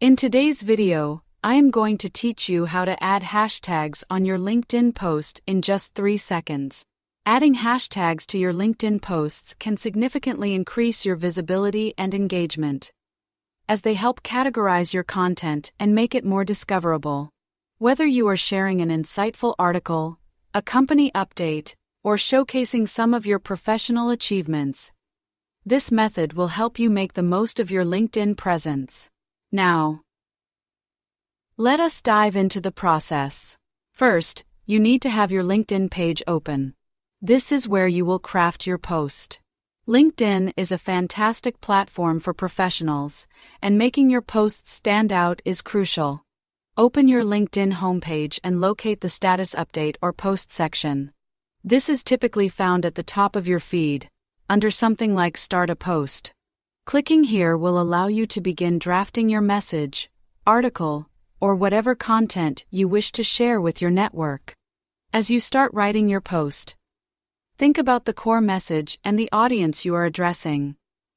In today's video, I am going to teach you how to add hashtags on your LinkedIn post in just 3 seconds. Adding hashtags to your LinkedIn posts can significantly increase your visibility and engagement, as they help categorize your content and make it more discoverable. Whether you are sharing an insightful article, a company update, or showcasing some of your professional achievements, this method will help you make the most of your LinkedIn presence. Now, let us dive into the process. First, you need to have your LinkedIn page open. This is where you will craft your post. LinkedIn is a fantastic platform for professionals, and making your posts stand out is crucial. Open your LinkedIn homepage and locate the status update or post section. This is typically found at the top of your feed, under something like Start a Post. Clicking here will allow you to begin drafting your message, article, or whatever content you wish to share with your network. As you start writing your post, think about the core message and the audience you are addressing.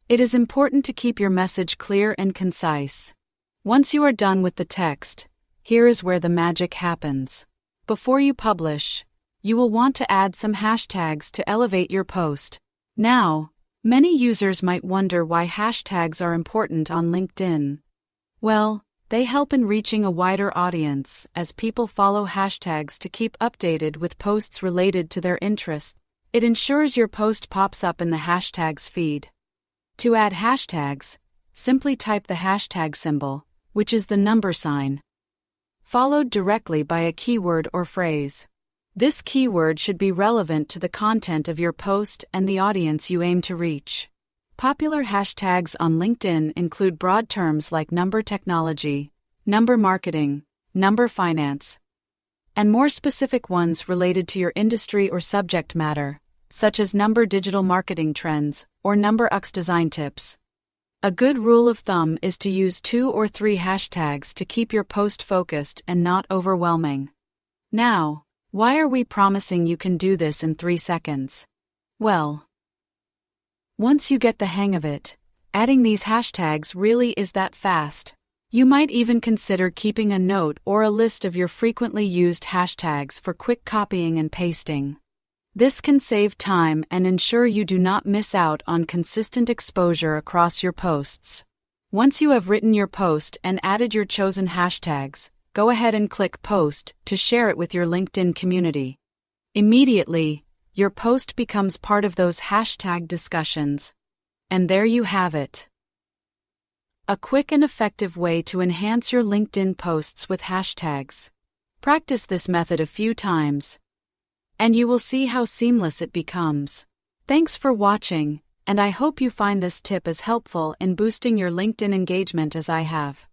It is important to keep your message clear and concise. Once you are done with the text, here is where the magic happens. Before you publish, you will want to add some hashtags to elevate your post. Now, many users might wonder why hashtags are important on LinkedIn. Well, they help in reaching a wider audience, as people follow hashtags to keep updated with posts related to their interests. It ensures your post pops up in the hashtags feed. To add hashtags, simply type the hashtag symbol, which is the number sign, followed directly by a keyword or phrase. This keyword should be relevant to the content of your post and the audience you aim to reach. Popular hashtags on LinkedIn include broad terms like number technology, number marketing, number finance, and more specific ones related to your industry or subject matter, such as number digital marketing trends or number UX design tips. A good rule of thumb is to use 2 or 3 hashtags to keep your post focused and not overwhelming. Now, why are we promising you can do this in 3 seconds? Well, once you get the hang of it, adding these hashtags really is that fast. You might even consider keeping a note or a list of your frequently used hashtags for quick copying and pasting. This can save time and ensure you do not miss out on consistent exposure across your posts. Once you have written your post and added your chosen hashtags, go ahead and click Post to share it with your LinkedIn community. Immediately, your post becomes part of those hashtag discussions. And there you have it. A quick and effective way to enhance your LinkedIn posts with hashtags. Practice this method a few times, and you will see how seamless it becomes. Thanks for watching, and I hope you find this tip as helpful in boosting your LinkedIn engagement as I have.